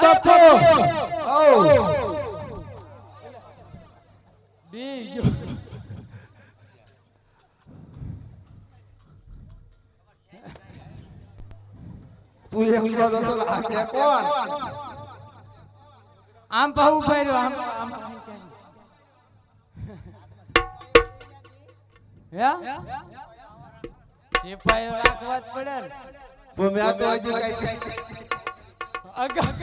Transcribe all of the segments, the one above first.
બાપુ ઓ બી જો તું એમ કહો તો આ કે કોણ આમ પાવું ફેર્યો આમ આમ હે સિપાહીઓ રાખવા જ પડે ને તો મેં તો હજી કઈ અગા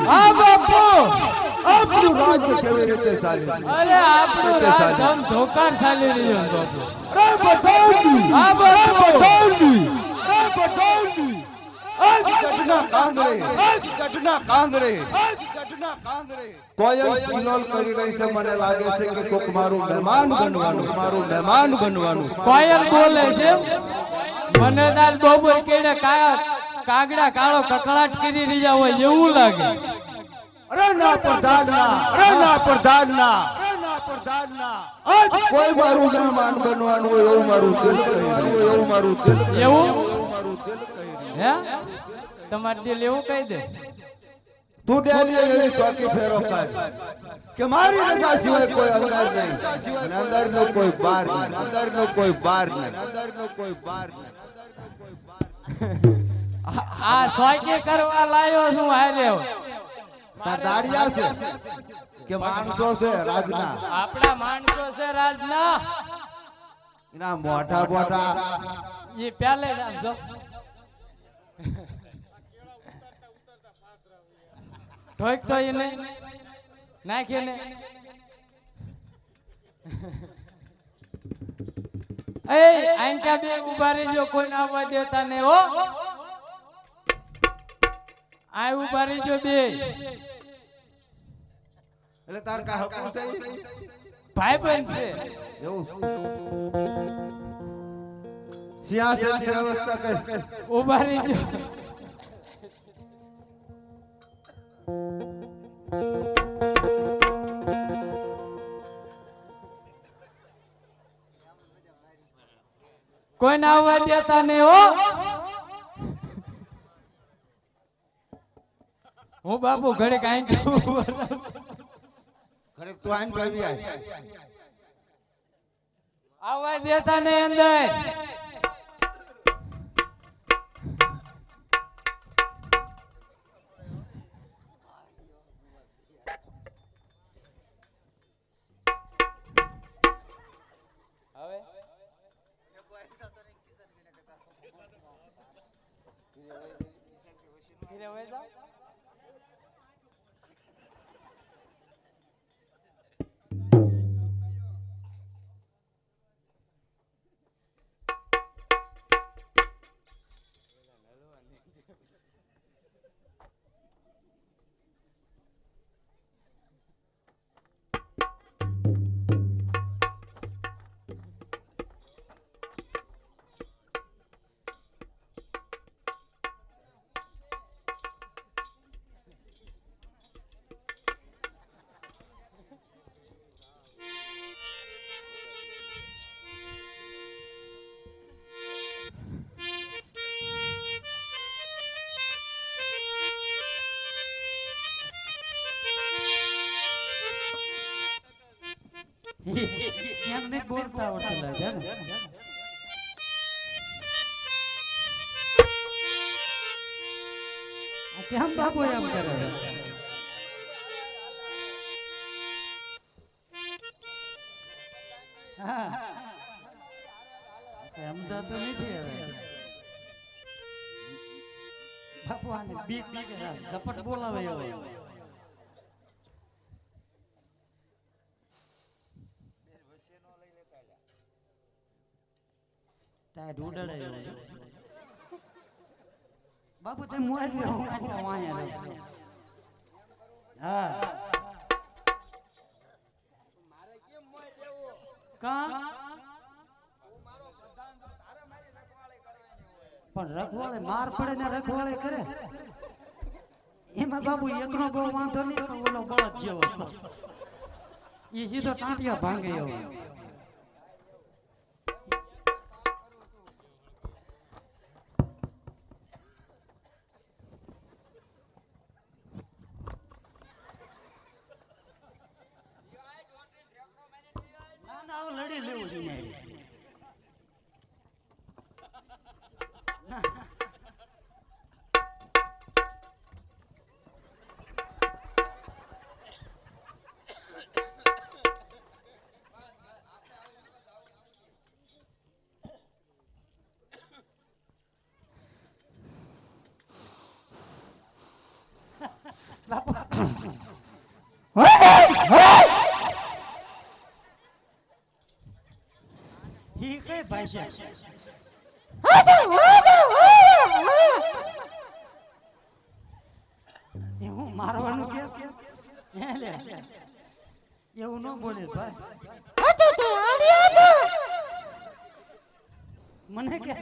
હા બાપુ આપણું રાજ્ય કેવી રીતે ચાલે અરે આપણું રાજ ધમ ધોકાર ચાલી રહ્યો છે બાપુ અરે બતાવજી હા બાપુ બતાવજી અરે બતાવજી આજ કટના કાંગરે કોયલ કિલોલ કરી રહી છે મને લાગે છે કે કોક મારું મહેમાન બનવાનું કોયલ બોલે છે મને દાલ બબોર કેડે કાગડા કાળો કકળાટ કરી રહ્યા હોય એવું લાગે અરે ના પ્રધાન ના આજ કોઈ મારું મહેમાન બનવાનું હોય એવું મારું દિલ કહી એવું હે તમાર દિલ એવું કહી દે તું ડેલી એની સોકી ફેરો કાઢ કે મારી રજા સિવાય કોઈ અંદર નહીં અને અંદરનો કોઈ બહાર નહીં આ સોકી કરવા લાયો છું હારે તાર દાડિયા છે કે માણસો છે રાજના આપણા માણસો છે રાજના એના મોટા એ પહેલે જ આમ જો ઠોક તો એ નહીં નાખે ને એ આંકા બે ઉભા રહેજો કોઈ ના આવવા દેતા ને હો આ ઉભા રહેજો બે એટલે તાર કા હકુ છે ભાઈ બન છે એવું સિંહાસન વ્યવસ્થા કર ઉભા રહેજો કોઈ ના આવવા દેતા ને હો હું બાપુ ઘડે કાંઈ ઘરે તું આઈન ભાઈ આવવા દેતા ને અંદર એમને બોલતા આવડતું લાગે ને કેમ બાબુ એમ કરે હા એમ તો નથી હવે બાપુ આને બીક ઝપટ બોલાવે હવે તાય ઢૂંઢડે બાબુ તે મોય લે હું વાયા લે હા મારે કેમ મોય લેવો કા મારો પ્રધાન તો તારે મારી રખવાળે કરવાની હોય પણ રખવાળે માર પડે ને રખવાળે કરે એમાં બાબુ એકનો બહુ વાંધો નહીં પણ ઓલો બળદ જેવો એ સીધો ટાંટિયા ભાંગે એવો નથી લેવું જોઈએ ઈ કઈ ભાષા એ હું મારવાનું કે હે લે એવું ન બોલે ભાઈ મને કે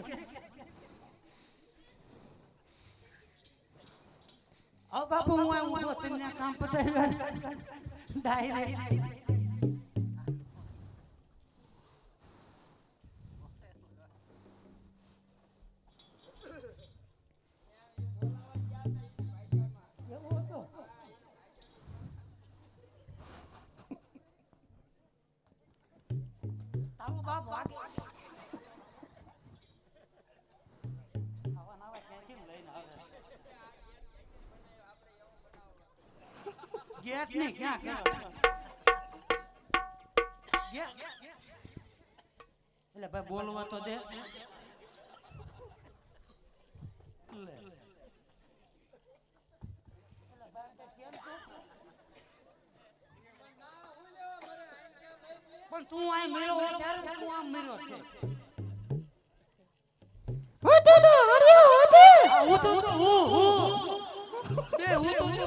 ઓ બાપુ હું આવું તને કામ પતાવ્યું ડાયરેક્ટ તારું બાપ વાગે આવા નાવા કેમ લઈને આવે ગેટ ને ક્યાં કરો એટલે ભાઈ બોલવા તો દે પણ તું આ મેળો હોય ત્યારે તું આમ મેળો છે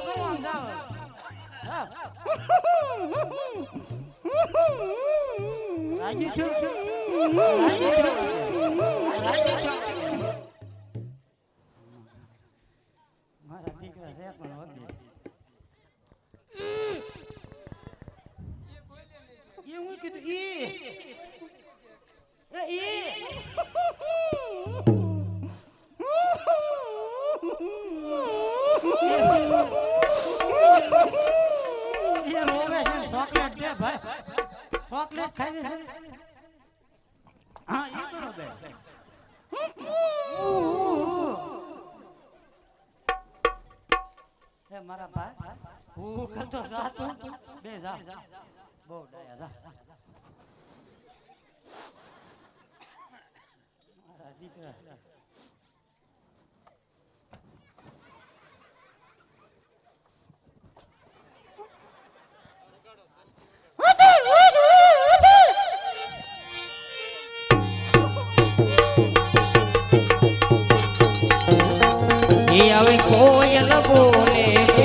કરવા જાવ રાજી છો મારા દીકરા છે પણ વગડે ये હું કીધું ये रोवे છે ચોકલેટ દે ભાઈ ચોકલેટ ખાઈ છે હા એ કરો બે એ મારા ભાઈ હું કરતો જા તું બે જા બહુ ડાયા જા મારા દીકરા હવે કોયલ બોલે